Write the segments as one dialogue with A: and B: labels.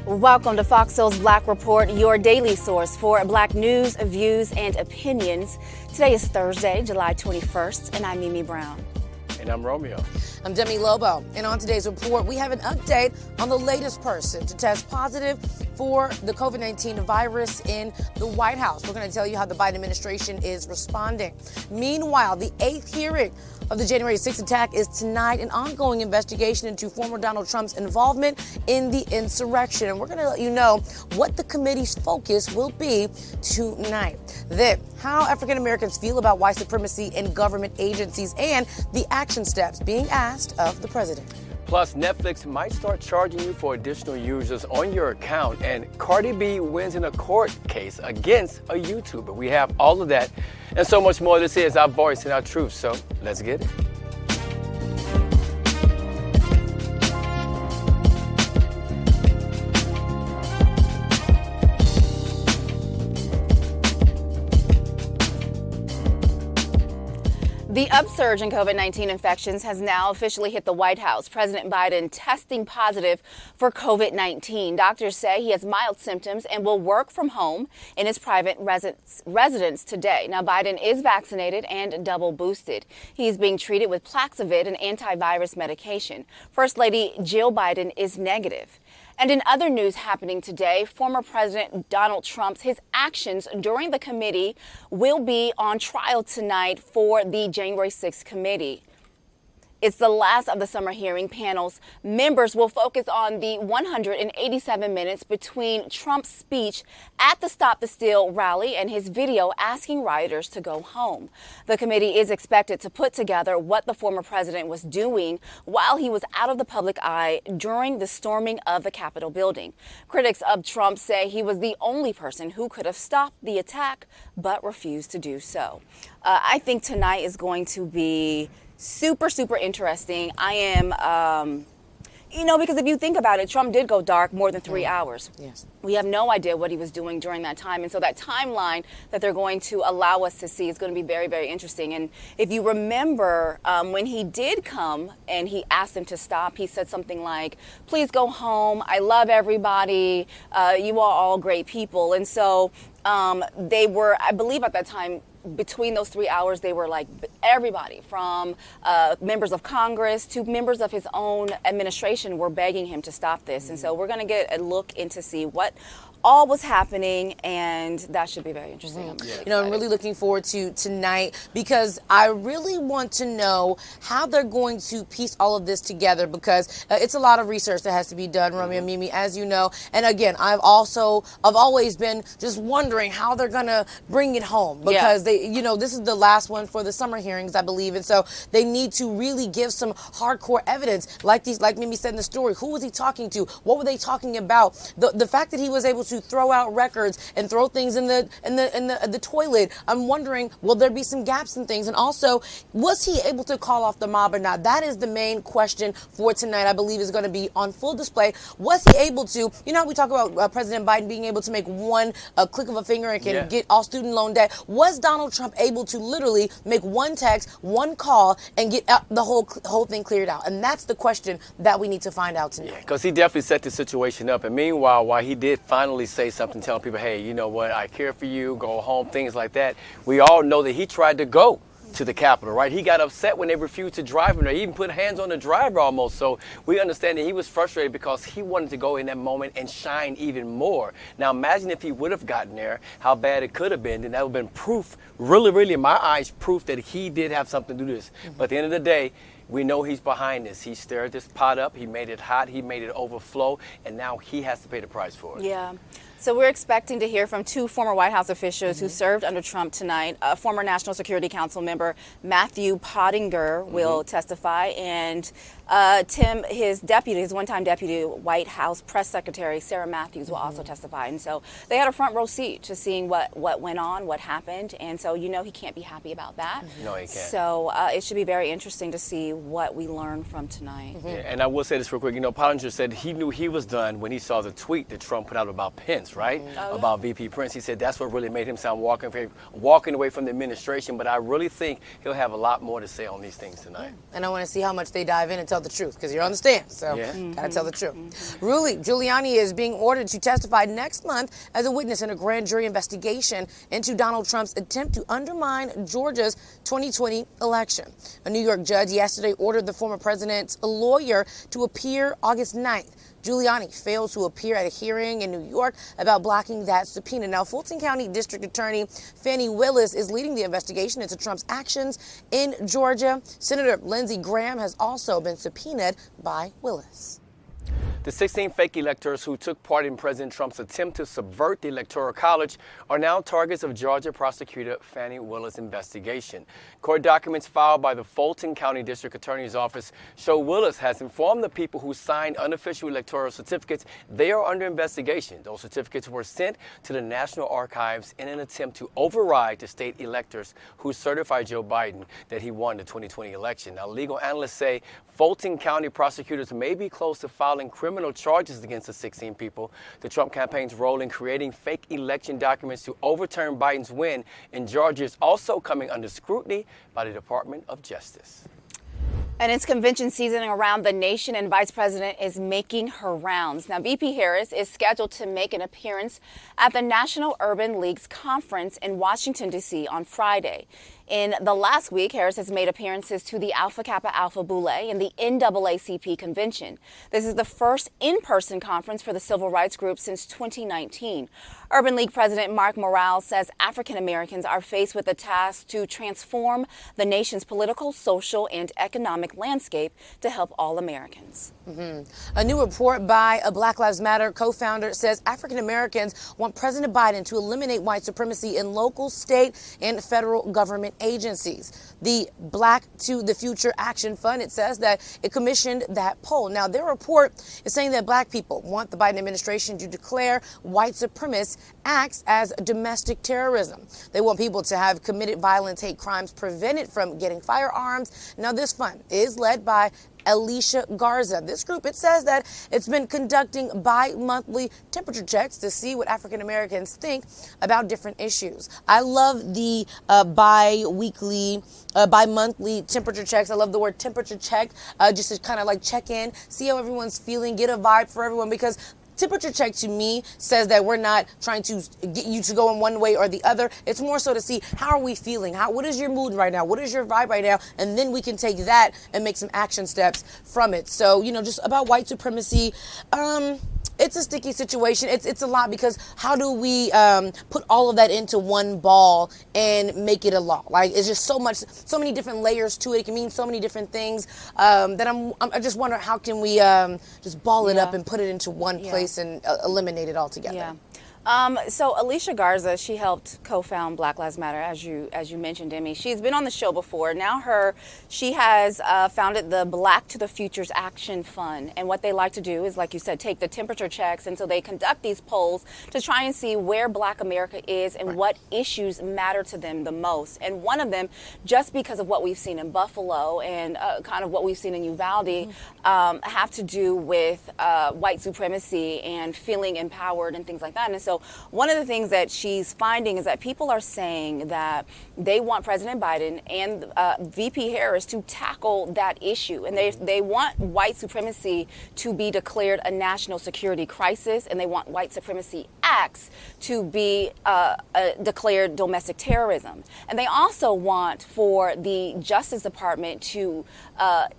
A: Welcome to Fox Soul's Black Report, your daily source for Black news, views, and opinions. Today is Thursday, July 21st, and I'm Mimi Brown.
B: And I'm Romeo.
C: I'm Demi Lobo. And on today's report, we have an update on the latest person to test positive for the COVID-19 virus in the White House. We're going to tell you how the Biden administration is responding. Meanwhile, the 8th hearing of the January 6th attack is tonight, an ongoing investigation into former Donald Trump's involvement in the insurrection. And we're going to let you know what the committee's focus will be tonight. Then, how African Americans feel about white supremacy in government agencies and the action steps being asked of the president.
B: Plus, Netflix might start charging you for additional users on your account, and Cardi B wins in a court case against a YouTuber. We have all of that and so much more. This is our voice and our truth, so let's get it.
A: The upsurge in COVID-19 infections has now officially hit the White House. President Biden testing positive for COVID-19. Doctors say he has mild symptoms and will work from home in his private residence today. Now, Biden is vaccinated and double boosted. He's being treated with Paxlovid, an antivirus medication. First Lady Jill Biden is negative. And in other news happening today, former President Donald Trump's his actions during the committee will be on trial tonight for the January 6th committee. It's the last of the summer hearing panels. Members will focus on the 187 minutes between Trump's speech at the Stop the Steal rally and his video asking rioters to go home. The committee is expected to put together what the former president was doing while he was out of the public eye during the storming of the Capitol building. Critics of Trump say he was the only person who could have stopped the attack, but refused to do so. I think tonight is going to be super interesting. I am, because if you think about it, Trump did go dark more than 3 hours.
C: Yes.
A: We have no idea what he was doing during that time. And so that timeline that they're going to allow us to see is going to be very interesting. And if you remember, when he did come and he asked them to stop, he said something like, please go home. I love everybody. You are all great people. And so they were, I believe at that time, between those 3 hours, they were like everybody from members of Congress to members of his own administration were begging him to stop this. And so we're going to get a look in to see what all was happening, and that should be very interesting.
C: I'm really looking forward to tonight because I really want to know how they're going to piece all of this together, because it's a lot of research that has to be done, Romeo and Mimi, as you know. And again, I've always been just wondering how they're going to bring it home, because this is the last one for the summer hearings, I believe. And so they need to really give some hardcore evidence, like Mimi said in the story. Who was he talking to? What were they talking about? The fact that he was able to throw out records and throw things in the toilet. I'm wondering, will there be some gaps in things? And also, was he able to call off the mob or not? That is the main question for tonight. I believe is going to be on full display. Was he able to? We talk about President Biden being able to make one click of a finger and can get all student loan debt. Was Donald Trump able to literally make one text, one call, and get the whole thing cleared out? And that's the question that we need to find out tonight.
B: Because he definitely set the situation up. And meanwhile, while he did finally say something, telling people, hey, you know what, I care for you, go home, things like that, we all know that he tried to go to the Capitol, right? He got upset when they refused to drive him there. He even put hands on the driver almost. So we understand that he was frustrated because he wanted to go in that moment and shine even more. Now imagine if he would have gotten there, how bad it could have been. Then that would have been proof, really in my eyes, proof that he did have something to do this. But at the end of the day, we know he's behind this. He stirred this pot up. He made it hot. He made it overflow. And now he has to pay the price for it.
A: Yeah. So we're expecting to hear from two former White House officials who served under Trump tonight. Former National Security Council member Matthew Pottinger will testify, and Tim, his one-time deputy, White House Press Secretary Sarah Matthews will also testify. And so they had a front row seat to seeing what went on, what happened. And so he can't be happy about that.
B: No, he can't.
A: So it should be very interesting to see what we learn from tonight.
B: Yeah, and I will say this real quick. Pottinger said he knew he was done when he saw the tweet that Trump put out about Pence, right? About VP Pence. He said that's what really made him sound walking away from the administration. But I really think he'll have a lot more to say on these things tonight.
C: And I want to see how much they dive in and tell tell the truth because you're on the stand. So gotta tell the truth. Rudy Giuliani is being ordered to testify next month as a witness in a grand jury investigation into Donald Trump's attempt to undermine Georgia's 2020 election. A New York judge yesterday ordered the former president's lawyer to appear August 9th. Giuliani failed to appear at a hearing in New York about blocking that subpoena. Now, Fulton County District Attorney Fani Willis is leading the investigation into Trump's actions in Georgia. Senator Lindsey Graham has also been subpoenaed by Willis.
B: The 16 fake electors who took part in President Trump's attempt to subvert the Electoral College are now targets of Georgia prosecutor Fani Willis' investigation. Court documents filed by the Fulton County District Attorney's Office show Willis has informed the people who signed unofficial electoral certificates they are under investigation. Those certificates were sent to the National Archives in an attempt to override the state electors who certified Joe Biden that he won the 2020 election. Now, legal analysts say Fulton County prosecutors may be close to filing criminal charges against the 16 people. The Trump campaign's role in creating fake election documents to overturn Biden's win in Georgia is also coming under scrutiny by the Department of Justice.
A: And it's convention season around the nation, and Vice President is making her rounds. Now, VP Harris is scheduled to make an appearance at the National Urban League's conference in Washington, D.C. on Friday. In the last week, Harris has made appearances to the Alpha Kappa Alpha Boule and the NAACP convention. This is the first in-person conference for the civil rights group since 2019. Urban League President Mark Morales says African Americans are faced with the task to transform the nation's political, social, and economic landscape to help all Americans.
C: A new report by a Black Lives Matter co-founder says African Americans want President Biden to eliminate white supremacy in local, state, and federal government agencies. The Black to the Future Action Fund, it says that it commissioned that poll. Now, their report is saying that Black people want the Biden administration to declare white supremacist acts as domestic terrorism. They want people to have committed violence, hate crimes prevented from getting firearms. Now, this fund is led by Alicia Garza. This group, it says that it's been conducting bi-monthly temperature checks to see what African Americans think about different issues. I love the bi-monthly temperature checks. I love the word temperature check, just to kind of like check in, see how everyone's feeling, get a vibe for everyone, because temperature check to me says that we're not trying to get you to go in one way or the other. It's more so to see how are we feeling? What is your mood right now? What is your vibe right now? And then we can take that and make some action steps from it. So, just about white supremacy. It's a sticky situation. It's a lot, because how do we put all of that into one ball and make it a law? Like, it's just so many different layers to it. It can mean so many different things that I just wonder, how can we just ball it up and put it into one place and eliminate it altogether?
A: Yeah. So Alicia Garza, she helped co-found Black Lives Matter, as you mentioned, Emmy. She's been on the show before. Now she has founded the Black to the Futures Action Fund. And what they like to do is, like you said, take the temperature checks. And so they conduct these polls to try and see where Black America is and what issues matter to them the most. And one of them, just because of what we've seen in Buffalo and kind of what we've seen in Uvalde, have to do with white supremacy and feeling empowered and things like that. And so one of the things that she's finding is that people are saying that they want President Biden and VP Harris to tackle that issue. And they want white supremacy to be declared a national security crisis, and they want white supremacy acts to be declared domestic terrorism. And they also want for the Justice Department to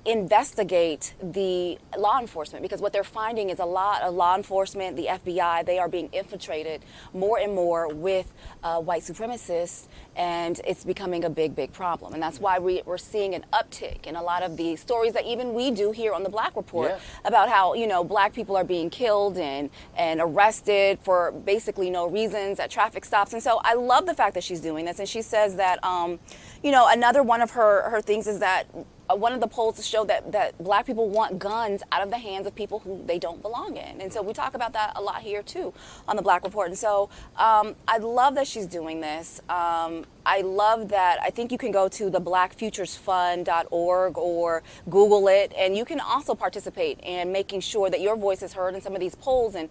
A: investigate the law enforcement, because what they're finding is a lot of law enforcement, the FBI, they are being infiltrated more and more with white supremacists, and it's becoming a big problem. And that's why we're seeing an uptick in a lot of the stories that even we do here on the Black Report about how, Black people are being killed and arrested for basically no reasons at traffic stops. And so I love the fact that she's doing this. And she says that, another one of her things is that one of the polls show that Black people want guns out of the hands of people who they don't belong in. And so we talk about that a lot here, too, on the Black Report. And so I love that she's doing this. I love that. I think you can go to the blackfuturesfund.org or Google it, and you can also participate in making sure that your voice is heard in some of these polls and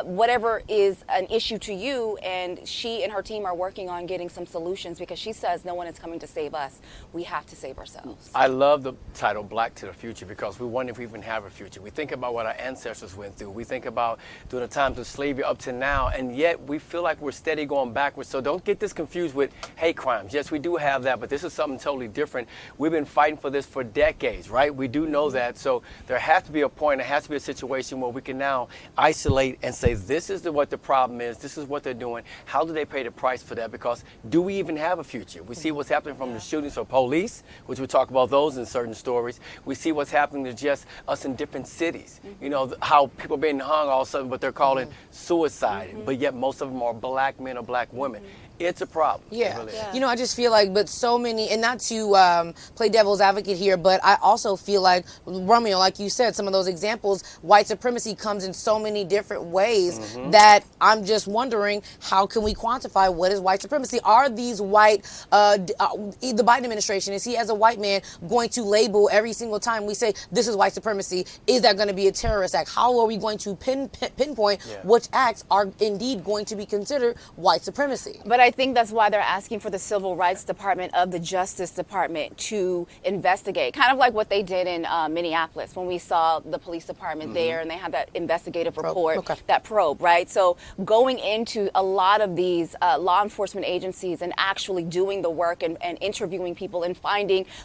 A: whatever is an issue to you. And she and her team are working on getting some solutions because she says no one is coming to save us. We have to save ourselves.
B: I love the title Black to the Future because we wonder if we even have a future. We think about what our ancestors went through. We think about during the times of slavery up to now, and yet we feel like we're steady going backwards. So don't get this confused with hate crimes. Yes, we do have that, but this is something totally different. We've been fighting for this for decades, right? We do know that. So there has to be a point, there has to be a situation where we can now isolate and say, this is what the problem is. This is what they're doing. How do they pay the price for that? Because do we even have a future? We see what's happening from the shootings for police, which we talk about those in certain stories. We see what's happening to just us in different cities. You know, how people are being hung all of a sudden, but they're calling suicide. But yet most of them are black men or black women. It's a problem.
C: Yeah.
B: Really.
C: You know, I just feel like, but so many, and not to play devil's advocate here, but I also feel like, Romeo, like you said, some of those examples, white supremacy comes in so many different ways that I'm just wondering, how can we quantify what is white supremacy? Are these white, the Biden administration, is he as a white man going to label every single time we say this is white supremacy? Is that going to be a terrorist act? How are we going to pinpoint which acts are indeed going to be considered white supremacy?
A: But I think that's why they're asking for the Civil Rights Department of the Justice Department to investigate, kind of like what they did in Minneapolis when we saw the police department there and they had that investigative report, that probe, right? So going into a lot of these law enforcement agencies and actually doing the work and interviewing people and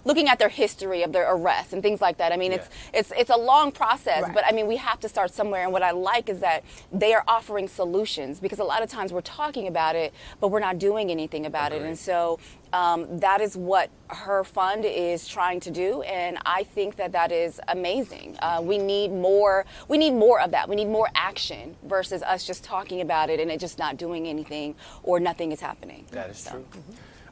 A: looking at their history of their arrests and things like that. I mean, it's a long process, but I mean, we have to start somewhere. And what I like is that they are offering solutions, because a lot of times we're talking about it, but we're not doing anything about it. And so that is what her fund is trying to do, and I think that is amazing. We need more of that. We need more action versus us just talking about it and it just not doing anything or nothing is happening.
B: That is true.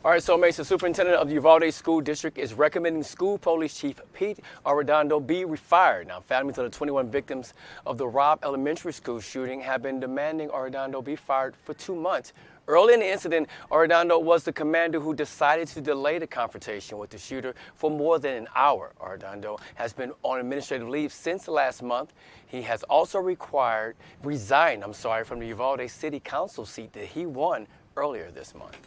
B: All right, so Mason, Superintendent of the Uvalde School District is recommending School Police Chief Pete Arredondo be refired. Now, families of the 21 victims of the Robb Elementary School shooting have been demanding Arredondo be fired for 2 months. Early in the incident, Arredondo was the commander who decided to delay the confrontation with the shooter for more than an hour. Arredondo has been on administrative leave since last month. He has also resigned from the Uvalde City Council seat that he won earlier this month.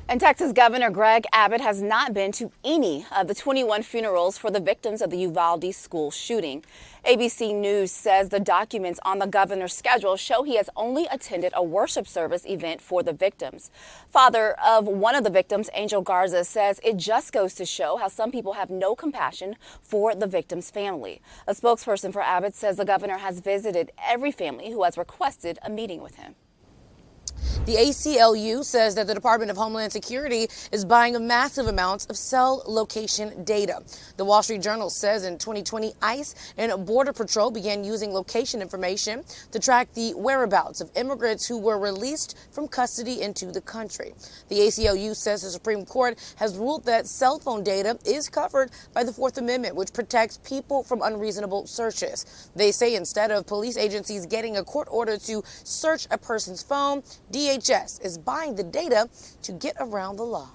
A: And Texas Governor Greg Abbott has not been to any of the 21 funerals for the victims of the Uvalde school shooting. ABC News says the documents on the governor's schedule show he has only attended a worship service event for the victims. Father of one of the victims, Angel Garza, says it just goes to show how some people have no compassion for the victim's family. A spokesperson for Abbott says the governor has visited every family who has requested a meeting with him.
C: The ACLU says that the Department of Homeland Security is buying massive amounts of cell location data. The Wall Street Journal says in 2020, ICE and Border Patrol began using location information to track the whereabouts of immigrants who were released from custody into the country. The ACLU says the Supreme Court has ruled that cell phone data is covered by the Fourth Amendment, which protects people from unreasonable searches. They say instead of police agencies getting a court order to search a person's phone, DHS is buying the data to get around the law.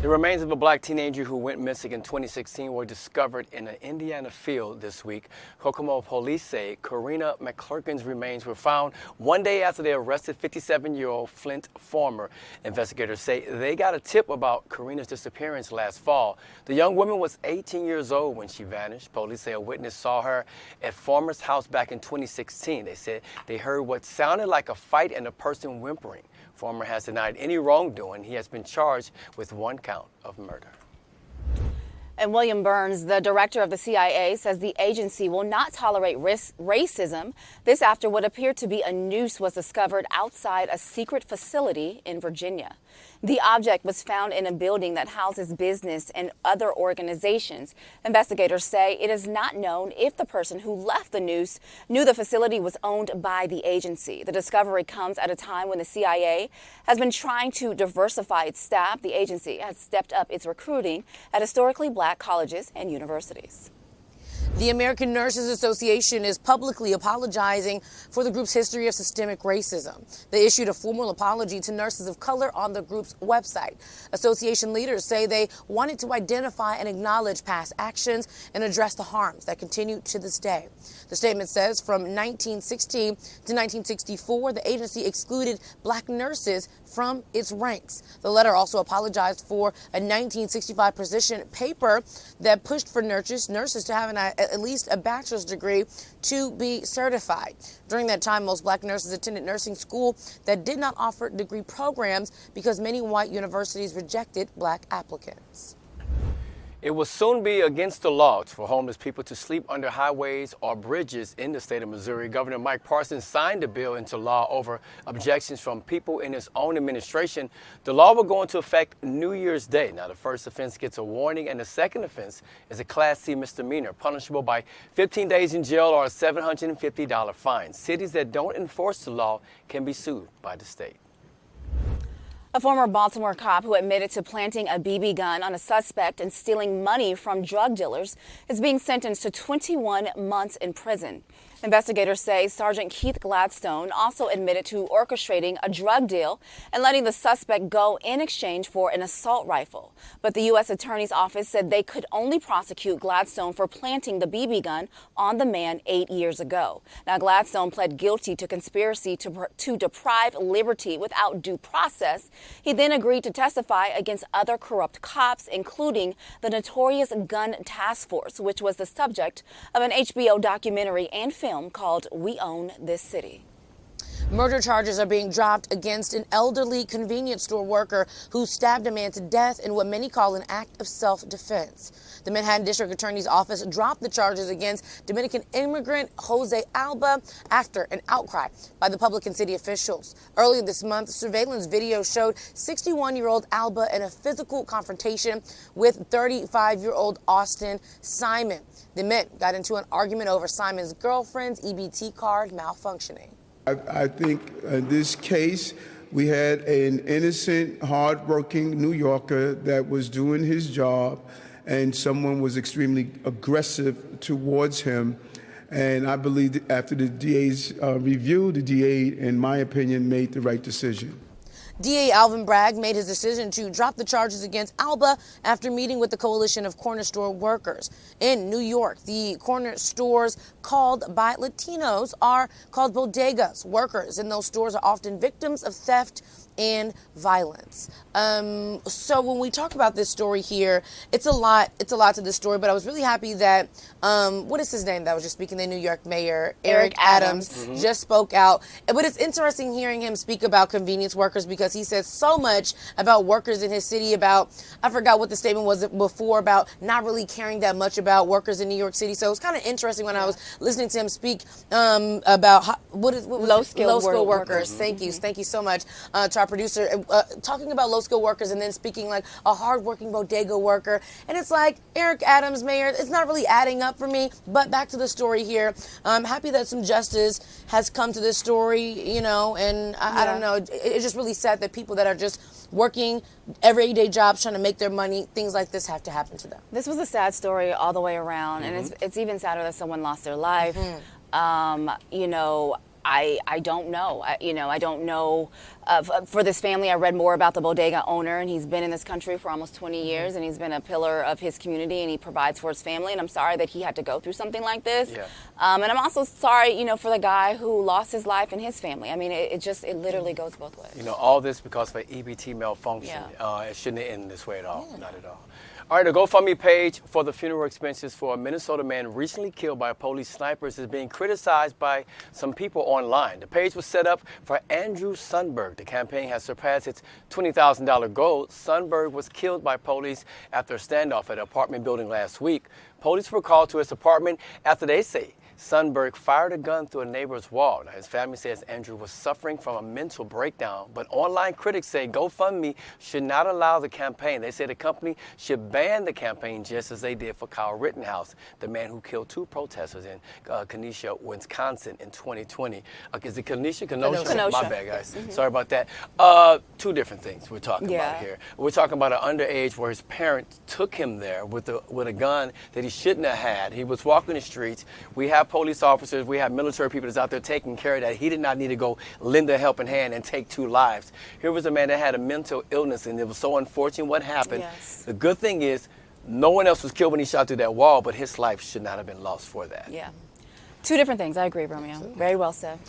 B: The remains of a black teenager who went missing in 2016 were discovered in an Indiana field this week. Kokomo police say Karina McClurkin's remains were found one day after they arrested 57-year-old Flint Farmer. Investigators say they got a tip about Karina's disappearance last fall. The young woman was 18 years old when she vanished. Police say a witness saw her at Farmer's house back in 2016. They said they heard what sounded like a fight and a person whimpering. Farmer has denied any wrongdoing. He has been charged with 1 count of murder.
A: And William Burns, the director of the CIA, says the agency will not tolerate racism. This after what appeared to be a noose was discovered outside a secret facility in Virginia. The object was found in a building that houses business and other organizations. Investigators say it is not known if the person who left the noose knew the facility was owned by the agency. The discovery comes at a time when the CIA has been trying to diversify its staff. The agency has stepped up its recruiting at historically black colleges and universities.
C: The American Nurses Association is publicly apologizing for the group's history of systemic racism. They issued a formal apology to nurses of color on the group's website. Association leaders say they wanted to identify and acknowledge past actions and address the harms that continue to this day. The statement says from 1916 to 1964, the agency excluded black nurses from its ranks. The letter also apologized for a 1965 position paper that pushed for nurses to have at least a bachelor's degree to be certified. During that time, most black nurses attended nursing school that did not offer degree programs because many white universities rejected black applicants.
B: It will soon be against the law for homeless people to sleep under highways or bridges in the state of Missouri. Governor Mike Parsons signed the bill into law over objections from people in his own administration. The law will go into effect New Year's Day. Now, the first offense gets a warning, and the second offense is a Class C misdemeanor, punishable by 15 days in jail or a $750 fine. Cities that don't enforce the law can be sued by the state.
A: A former Baltimore cop who admitted to planting a BB gun on a suspect and stealing money from drug dealers is being sentenced to 21 months in prison. Investigators say Sergeant Keith Gladstone also admitted to orchestrating a drug deal and letting the suspect go in exchange for an assault rifle. But the U.S. Attorney's Office said they could only prosecute Gladstone for planting the BB gun on the man 8 years ago. Now, Gladstone pled guilty to conspiracy to deprive liberty without due process. He then agreed to testify against other corrupt cops, including the notorious Gun Task Force, which was the subject of an HBO documentary and film called We Own This City.
C: Murder charges are being dropped against an elderly convenience store worker who stabbed a man to death in what many call an act of self-defense. The Manhattan District Attorney's Office dropped the charges against Dominican immigrant Jose Alba after an outcry by the public and city officials. Earlier this month, surveillance video showed 61-year-old Alba in a physical confrontation with 35-year-old Austin Simon. The men got into an argument over Simon's girlfriend's EBT card malfunctioning.
D: I think in this case, we had an innocent, hardworking New Yorker that was doing his job, and someone was extremely aggressive towards him. And I believe that after the DA's review, the DA, in my opinion, made the right decision.
C: DA Alvin Bragg made his decision to drop the charges against Alba after meeting with the coalition of corner store workers. In New York, the corner stores called by Latinos are called bodegas. Workers in those stores are often victims of theft and violence. So when we talk about this story here, it's a lot to this story, but I was really happy that, what is his name that was just speaking, the New York mayor, Eric Adams, just spoke out. But it's interesting hearing him speak about convenience workers because he says so much about workers in his city, about, I forgot what the statement was before, about not really caring that much about workers in New York City. So it was kind of interesting when I was listening to him speak about low-skilled workers. Thank you so much to our producer, talking about low-skilled workers and then speaking like a hard-working bodega worker. And it's like, Eric Adams, mayor, it's not really adding up for me. But back to the story here. I'm happy that some justice has come to this story, you know, and I don't know. It's just really sad that people that are just working everyday jobs, trying to make their money, things like this have to happen to them.
A: This was a sad story all the way around, and it's even sadder that someone lost their life. You know, I don't know. I don't know. For this family, I read more about the bodega owner, and he's been in this country for almost 20 years, and he's been a pillar of his community, and he provides for his family. And I'm sorry that he had to go through something like this. Yeah. And I'm also sorry, you know, for the guy who lost his life and his family. I mean, it literally goes both ways.
B: You know, all this because of an EBT malfunction. Yeah. It shouldn't have ended this way at all. Yeah. Not at all. All right, the GoFundMe page for the funeral expenses for a Minnesota man recently killed by police snipers is being criticized by some people online. The page was set up for Andrew Sundberg. The campaign has surpassed its $20,000 goal. Sundberg was killed by police after a standoff at an apartment building last week. Police were called to his apartment after they say Sundberg fired a gun through a neighbor's wall. Now, his family says Andrew was suffering from a mental breakdown, but online critics say GoFundMe should not allow the campaign. They say the company should ban the campaign just as they did for Kyle Rittenhouse, the man who killed 2 protesters in Kenosha, Wisconsin in 2020. Is it Kenosha?
A: Kenosha.
B: My bad, guys. Sorry about that. 2 different things we're talking about here. We're talking about an underage where his parents took him there with a gun that he shouldn't have had. He was walking the streets. We have police officers, we have military people that's out there taking care of that. He did not need to go lend a helping hand and take 2 lives. Here was a man that had a mental illness, and it was so unfortunate what happened.
A: Yes.
B: The good thing is, no one else was killed when he shot through that wall, but his life should not have been lost for that.
A: Yeah. 2 different things. I agree, Romeo. Very well said.